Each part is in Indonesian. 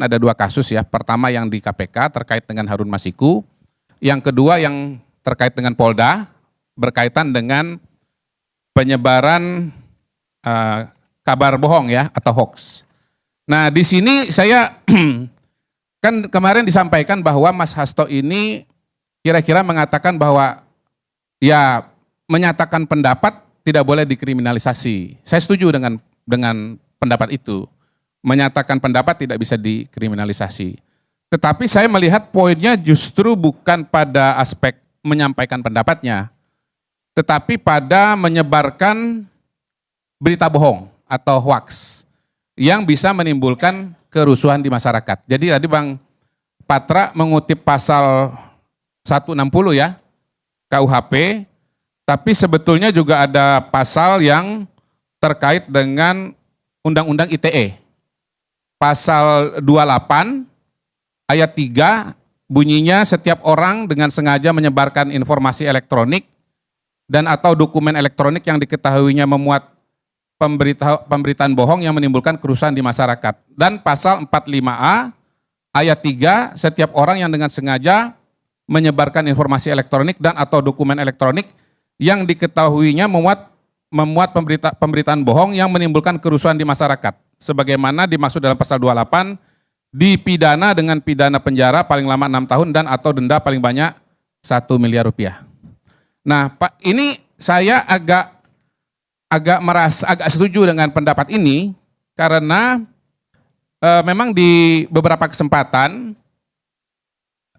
Ada dua kasus ya, pertama yang di KPK terkait dengan Harun Masiku, yang kedua yang terkait dengan Polda berkaitan dengan penyebaran kabar bohong ya atau hoax. Nah di sini saya kan kemarin disampaikan bahwa Mas Hasto ini kira-kira mengatakan bahwa ya menyatakan pendapat tidak boleh dikriminalisasi. Saya setuju dengan pendapat itu. Menyatakan pendapat tidak bisa dikriminalisasi. Tetapi saya melihat poinnya justru bukan pada aspek menyampaikan pendapatnya, tetapi pada menyebarkan berita bohong atau hoax yang bisa menimbulkan kerusuhan di masyarakat. Jadi tadi Bang Patra mengutip pasal 160 ya KUHP, tapi sebetulnya juga ada pasal yang terkait dengan Undang-Undang ITE. Pasal 28 ayat 3 bunyinya setiap orang dengan sengaja menyebarkan informasi elektronik dan atau dokumen elektronik yang diketahuinya memuat pemberitaan bohong yang menimbulkan kerusuhan di masyarakat. Dan pasal 45A ayat 3 setiap orang yang dengan sengaja menyebarkan informasi elektronik dan atau dokumen elektronik yang diketahuinya memuat pemberitaan bohong yang menimbulkan kerusuhan di masyarakat. Sebagaimana dimaksud dalam pasal 28, dipidana dengan pidana penjara paling lama 6 tahun dan atau denda paling banyak 1 miliar rupiah. Nah Pak, ini saya agak setuju dengan pendapat ini karena memang di beberapa kesempatan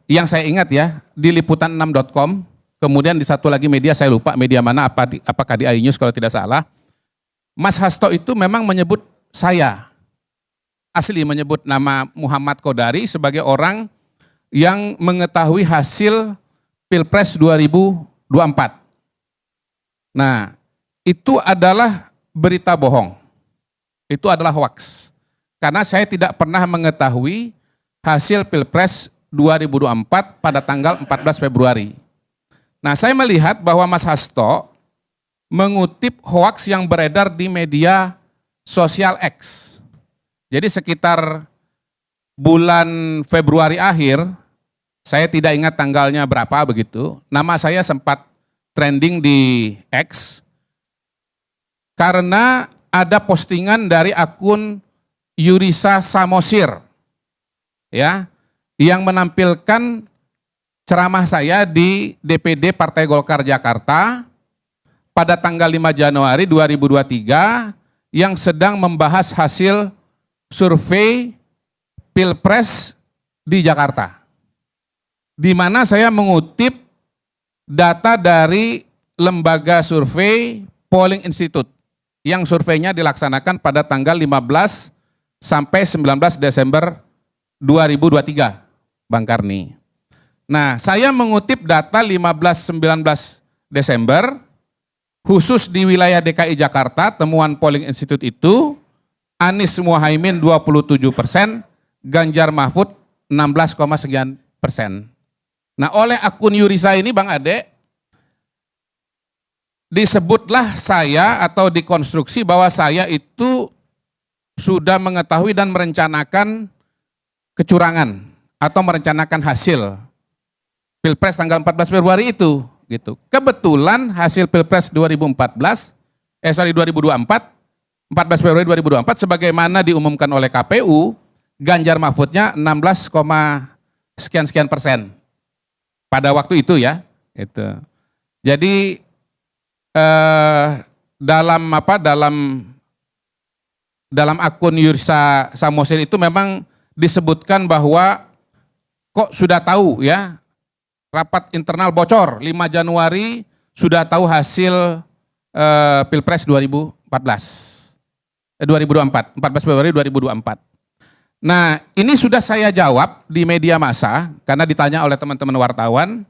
yang saya ingat ya, di liputan6.com, kemudian di satu lagi media, saya lupa media mana, apakah di iNews kalau tidak salah, Mas Hasto itu memang menyebut saya, asli menyebut nama Muhammad Kodari sebagai orang yang mengetahui hasil Pilpres 2024. Nah, itu adalah berita bohong. Itu adalah hoax. Karena saya tidak pernah mengetahui hasil Pilpres 2024 pada tanggal 14 Februari. Nah, saya melihat bahwa Mas Hasto mengutip hoax yang beredar di media sosial X. Jadi sekitar bulan Februari akhir, saya tidak ingat tanggalnya berapa begitu, nama saya sempat trending di X karena ada postingan dari akun Yurisa Samosir ya, yang menampilkan ceramah saya di DPD Partai Golkar Jakarta pada tanggal 5 Januari 2023 yang sedang membahas hasil survei Pilpres di Jakarta. Di mana saya mengutip data dari lembaga survei Polling Institute yang surveinya dilaksanakan pada tanggal 15 sampai 19 Desember 2023, Bang Karni. Nah, saya mengutip data 15-19 Desember, khusus di wilayah DKI Jakarta, temuan Polling Institute itu, Anies Muhaimin 27%, Ganjar Mahfud 16,sekian persen. Nah, oleh akun Yurisa ini Bang Ade, disebutlah saya atau dikonstruksi bahwa saya itu sudah mengetahui dan merencanakan kecurangan atau merencanakan hasil Pilpres tanggal 14 Februari itu. Gitu. Kebetulan hasil Pilpres 2024, 14 Februari 2024 sebagaimana diumumkan oleh KPU, Ganjar Mahfudnya 16, sekian persen pada waktu itu ya. Itu. Jadi dalam akun Yurisa Samosir itu memang disebutkan bahwa kok sudah tahu ya, rapat internal bocor 5 Januari sudah tahu hasil Pilpres 2024, 14 Februari 2024. Nah, ini sudah saya jawab di media massa karena ditanya oleh teman-teman wartawan.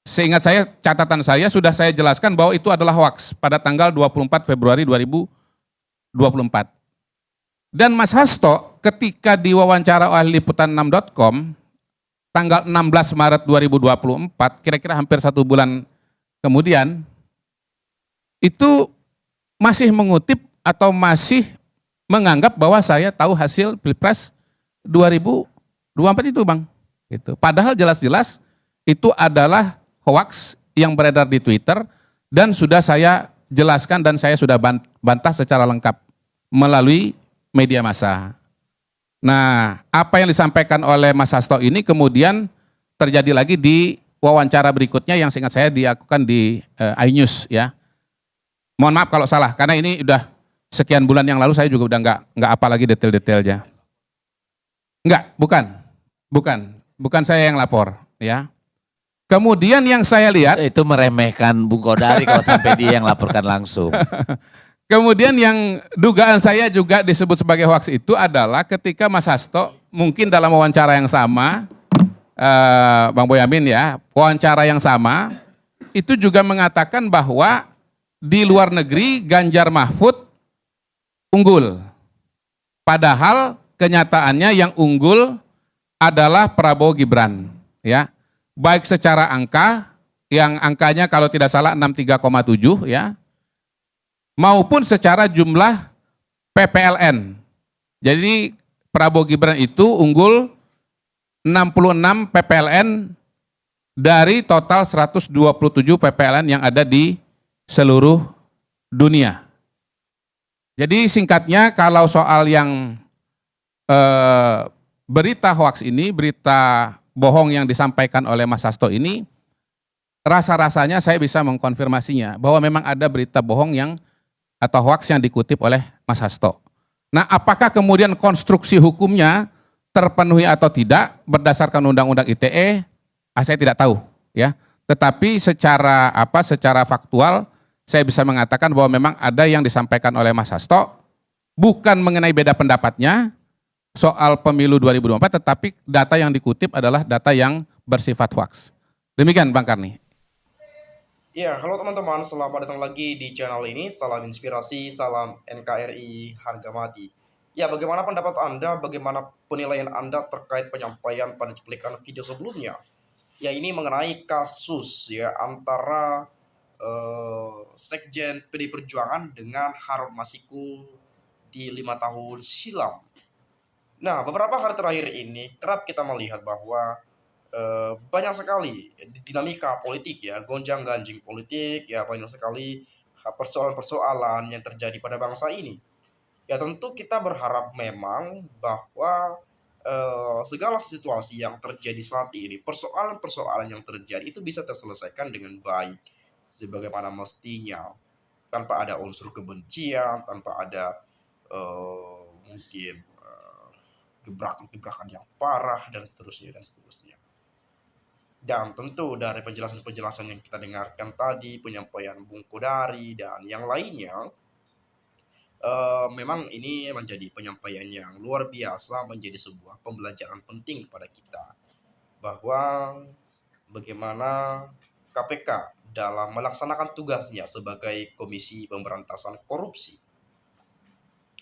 Seingat saya, catatan saya sudah saya jelaskan bahwa itu adalah hoax pada tanggal 24 Februari 2024. Dan Mas Hasto ketika diwawancara oleh liputan6.com tanggal 16 Maret 2024, kira-kira hampir 1 bulan kemudian, itu masih mengutip atau masih menganggap bahwa saya tahu hasil Pilpres 2024 itu Bang. Gitu. Padahal jelas-jelas itu adalah hoax yang beredar di Twitter dan sudah saya jelaskan dan saya sudah bantah secara lengkap melalui media massa. Nah, apa yang disampaikan oleh Mas Hasto ini kemudian terjadi lagi di wawancara berikutnya yang seingat saya dilakukan di iNews ya. Mohon maaf kalau salah karena ini udah sekian bulan yang lalu saya juga udah nggak apa lagi detail-detailnya. Enggak, bukan saya yang lapor ya. Kemudian yang saya lihat itu meremehkan Bung Kodari kalau sampai dia yang laporkan langsung. Kemudian yang dugaan saya juga disebut sebagai hoax itu adalah ketika Mas Hasto mungkin dalam wawancara yang sama, Bang Boyamin ya, wawancara yang sama, itu juga mengatakan bahwa di luar negeri Ganjar Mahfud unggul. Padahal kenyataannya yang unggul adalah Prabowo Gibran. Ya, baik secara angka, yang angkanya kalau tidak salah 63,7 ya, maupun secara jumlah PPLN. Jadi Prabowo Gibran itu unggul 66 PPLN dari total 127 PPLN yang ada di seluruh dunia. Jadi singkatnya kalau soal yang berita hoax ini, berita bohong yang disampaikan oleh Mas Hasto ini, rasa-rasanya saya bisa mengkonfirmasinya bahwa memang ada berita bohong yang atau hoax yang dikutip oleh Mas Hasto. Nah, apakah kemudian konstruksi hukumnya terpenuhi atau tidak berdasarkan Undang-Undang ITE? Saya tidak tahu, ya. Tetapi secara faktual saya bisa mengatakan bahwa memang ada yang disampaikan oleh Mas Hasto bukan mengenai beda pendapatnya soal pemilu 2024, tetapi data yang dikutip adalah data yang bersifat hoax. Demikian Bang Karni. Ya, halo teman-teman, selamat datang lagi di channel ini. Salam inspirasi, salam NKRI, harga mati. Ya, bagaimana pendapat Anda, bagaimana penilaian Anda terkait penyampaian pada cuplikan video sebelumnya? Ya, ini mengenai kasus ya antara Sekjen PD Perjuangan dengan Harun Masiku di 5 tahun silam. Nah, beberapa hari terakhir ini kerap kita melihat bahwa banyak sekali dinamika politik ya, gonjang-ganjing politik ya, banyak sekali persoalan-persoalan yang terjadi pada bangsa ini. Ya tentu kita berharap memang bahwa segala situasi yang terjadi saat ini, persoalan-persoalan yang terjadi itu bisa terselesaikan dengan baik sebagaimana mestinya, tanpa ada unsur kebencian, tanpa ada mungkin gebrakan-gebrakan yang parah dan seterusnya dan seterusnya. Dan tentu dari penjelasan-penjelasan yang kita dengarkan tadi, penyampaian Bung Kodari dan yang lainnya, memang ini menjadi penyampaian yang luar biasa, menjadi sebuah pembelajaran penting kepada kita. Bahwa bagaimana KPK dalam melaksanakan tugasnya sebagai Komisi Pemberantasan Korupsi.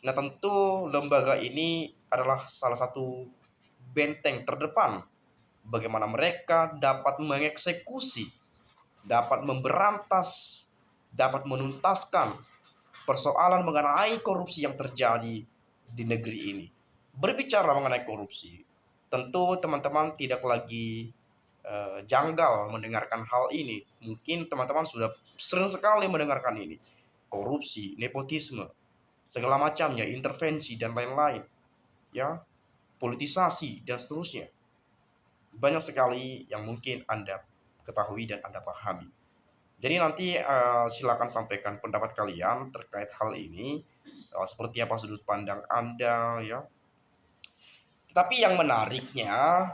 Nah tentu lembaga ini adalah salah satu benteng terdepan bagaimana mereka dapat mengeksekusi, dapat memberantas, dapat menuntaskan persoalan mengenai korupsi yang terjadi di negeri ini. Berbicara mengenai korupsi, tentu teman-teman tidak lagi janggal mendengarkan hal ini. Mungkin teman-teman sudah sering sekali mendengarkan ini. Korupsi, nepotisme, segala macamnya, intervensi dan lain-lain. Ya, politisasi dan seterusnya. Banyak sekali yang mungkin Anda ketahui dan Anda pahami. Jadi nanti silakan sampaikan pendapat kalian terkait hal ini, seperti apa sudut pandang Anda ya. Tapi yang menariknya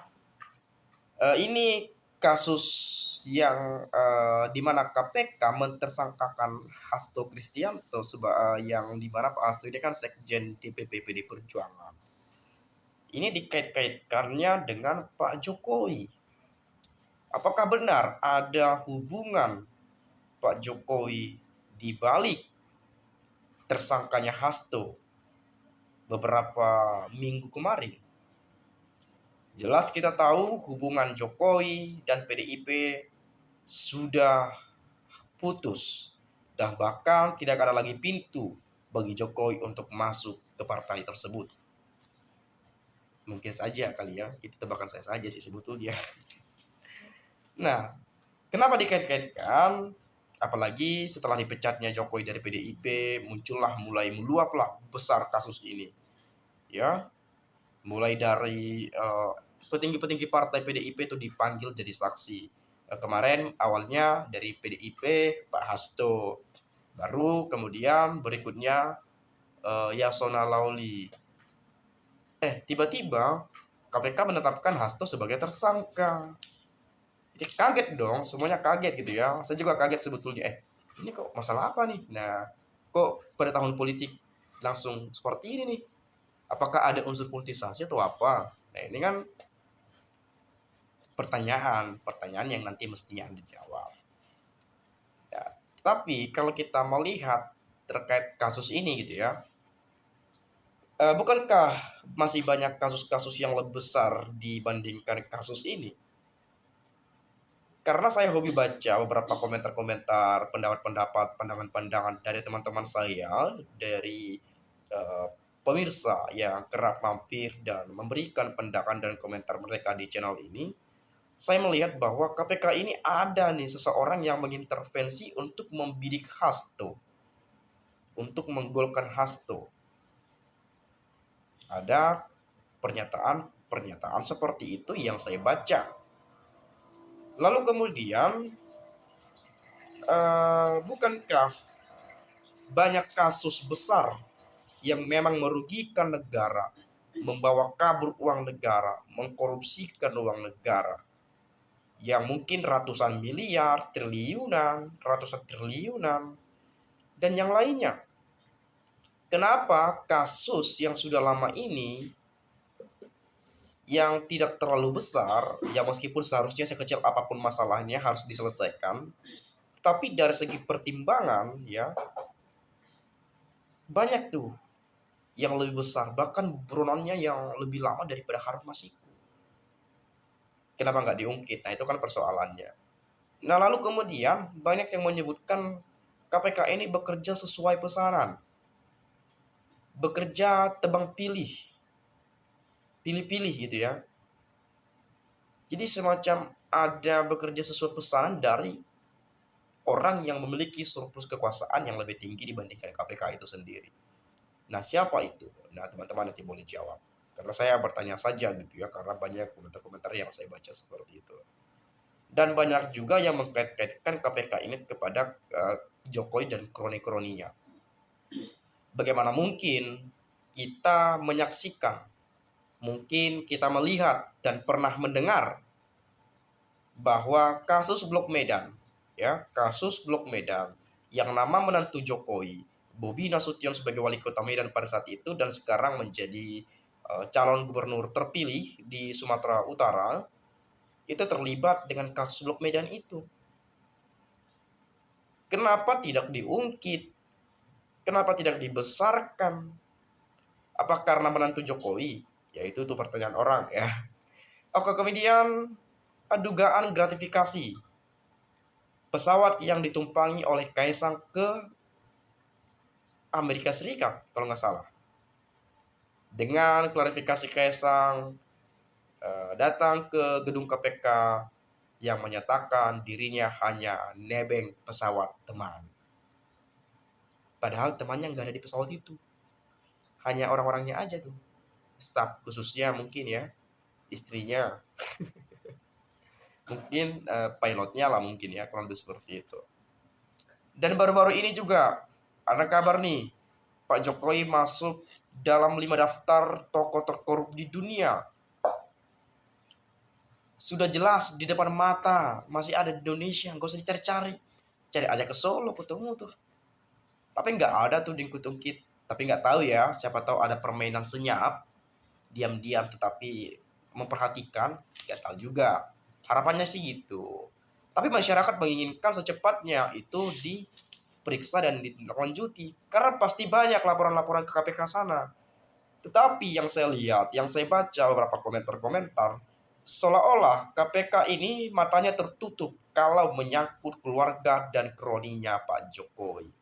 ini kasus yang di mana KPK mentersangkakan Hasto Kristianto yang di mana Pak Hasto ini kan Sekjen DPP PD Perjuangan. Ini dikait-kaitkannya dengan Pak Jokowi. Apakah benar ada hubungan Pak Jokowi di balik tersangkanya Hasto beberapa minggu kemarin? Jelas kita tahu hubungan Jokowi dan PDIP sudah putus dan bahkan tidak ada lagi pintu bagi Jokowi untuk masuk ke partai tersebut. Mungkin saja kali ya, itu tebakan saya saja sih sebetulnya. Nah, kenapa dikait-kaitkan? Apalagi setelah dipecatnya Jokowi dari PDIP, muncullah mulai meluaplah besar kasus ini. Ya, mulai dari petinggi-petinggi partai PDIP itu dipanggil jadi saksi. Kemarin awalnya dari PDIP Pak Hasto, baru kemudian berikutnya Yasona Lauli. Tiba-tiba KPK menetapkan Hasto sebagai tersangka. Jadi kaget dong, semuanya kaget gitu ya. Saya juga kaget sebetulnya. Ini kok masalah apa nih? Nah, kok pada tahun politik langsung seperti ini nih? Apakah ada unsur politisasi atau apa? Nah, ini kan pertanyaan yang nanti mestinya Anda jawab. Ya, tapi kalau kita melihat terkait kasus ini gitu ya, bukankah masih banyak kasus-kasus yang lebih besar dibandingkan kasus ini? Karena saya hobi baca beberapa komentar-komentar, pendapat-pendapat, pandangan-pandangan dari teman-teman saya, dari eh, pemirsa yang kerap mampir dan memberikan pandangan dan komentar mereka di channel ini, saya melihat bahwa KPK ini ada nih seseorang yang mengintervensi untuk membidik Hasto, untuk menggolkan Hasto. Ada pernyataan seperti itu yang saya baca. Lalu kemudian, bukankah banyak kasus besar yang memang merugikan negara, membawa kabur uang negara, mengkorupsikan uang negara, yang mungkin ratusan miliar, triliunan, ratusan triliunan, dan yang lainnya. Kenapa kasus yang sudah lama ini, yang tidak terlalu besar, ya meskipun seharusnya sekecil apapun masalahnya harus diselesaikan, tapi dari segi pertimbangan ya banyak tuh yang lebih besar, bahkan buronannya yang lebih lama daripada Harun Masiku. Kenapa nggak diungkit? Nah itu kan persoalannya. Nah lalu kemudian banyak yang menyebutkan KPK ini bekerja sesuai pesanan, bekerja tebang pilih-pilih gitu ya. Jadi semacam ada bekerja sesuai pesanan dari orang yang memiliki surplus kekuasaan yang lebih tinggi dibandingkan KPK itu sendiri. Nah siapa itu? Nah teman-teman nanti boleh jawab. Karena saya bertanya saja gitu ya, karena banyak komentar-komentar yang saya baca seperti itu. Dan banyak juga yang mengkait-kaitkan KPK ini kepada Jokowi dan kroni-kroninya. Bagaimana mungkin kita menyaksikan, mungkin kita melihat dan pernah mendengar bahwa kasus Blok Medan, ya, kasus Blok Medan yang nama menantu Jokowi, Bobi Nasution sebagai wali kota Medan pada saat itu dan sekarang menjadi calon gubernur terpilih di Sumatera Utara, itu terlibat dengan kasus Blok Medan itu. Kenapa tidak diungkit? Kenapa tidak dibesarkan? Apa karena menantu Jokowi? Ya itu tuh pertanyaan orang ya. Oke, kemudian dugaan gratifikasi pesawat yang ditumpangi oleh Kaisang ke Amerika Serikat kalau nggak salah. Dengan klarifikasi Kaisang datang ke gedung KPK yang menyatakan dirinya hanya nebeng pesawat teman. Padahal temannya nggak ada di pesawat itu. Hanya orang-orangnya aja tuh. Staf khususnya mungkin ya. Istrinya. Mungkin pilotnya lah mungkin ya. Kurang lebih seperti itu. Dan baru-baru ini juga ada kabar nih. Pak Jokowi masuk dalam 5 daftar tokoh terkorup di dunia. Sudah jelas di depan mata. Masih ada di Indonesia. Gak usah dicari-cari. Cari aja ke Solo ketemu tuh. Tapi nggak ada tuh diungkit-ungkit. Tapi nggak tahu ya. Siapa tahu ada permainan senyap. Diam-diam tetapi memperhatikan. Nggak tahu juga. Harapannya sih gitu. Tapi masyarakat menginginkan secepatnya itu diperiksa dan ditindaklanjuti. Karena pasti banyak laporan-laporan ke KPK sana. Tetapi yang saya lihat, yang saya baca beberapa komentar-komentar, seolah-olah KPK ini matanya tertutup kalau menyangkut keluarga dan kroninya Pak Jokowi.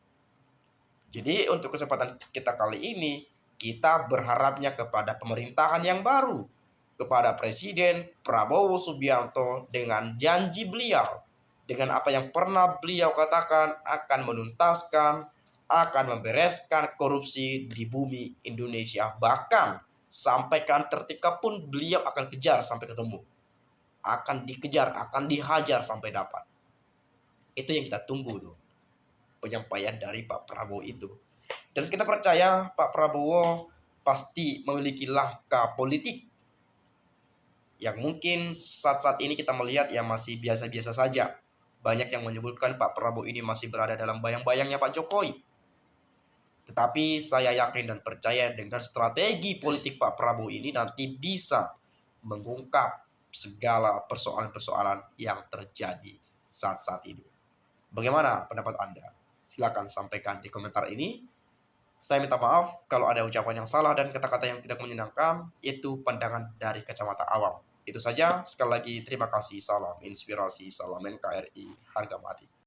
Jadi untuk kesempatan kita kali ini, kita berharapnya kepada pemerintahan yang baru, kepada Presiden Prabowo Subianto dengan janji beliau, dengan apa yang pernah beliau katakan akan menuntaskan, akan membereskan korupsi di bumi Indonesia. Bahkan sampai ke Antartika pun beliau akan kejar sampai ketemu. Akan dikejar, akan dihajar sampai dapat. Itu yang kita tunggu tuh, penyampaian dari Pak Prabowo itu. Dan kita percaya Pak Prabowo pasti memiliki langkah politik yang mungkin saat-saat ini kita melihat ya masih biasa-biasa saja. Banyak yang menyebutkan Pak Prabowo ini masih berada dalam bayang-bayangnya Pak Jokowi. Tetapi saya yakin dan percaya dengan strategi politik Pak Prabowo ini nanti bisa mengungkap segala persoalan-persoalan yang terjadi saat-saat ini. Bagaimana pendapat Anda? Silakan sampaikan di komentar ini. Saya minta maaf kalau ada ucapan yang salah dan kata-kata yang tidak menyenangkan. Itu pandangan dari kacamata awam. Itu saja. Sekali lagi terima kasih. Salam inspirasi. Salam NKRI. Harga mati.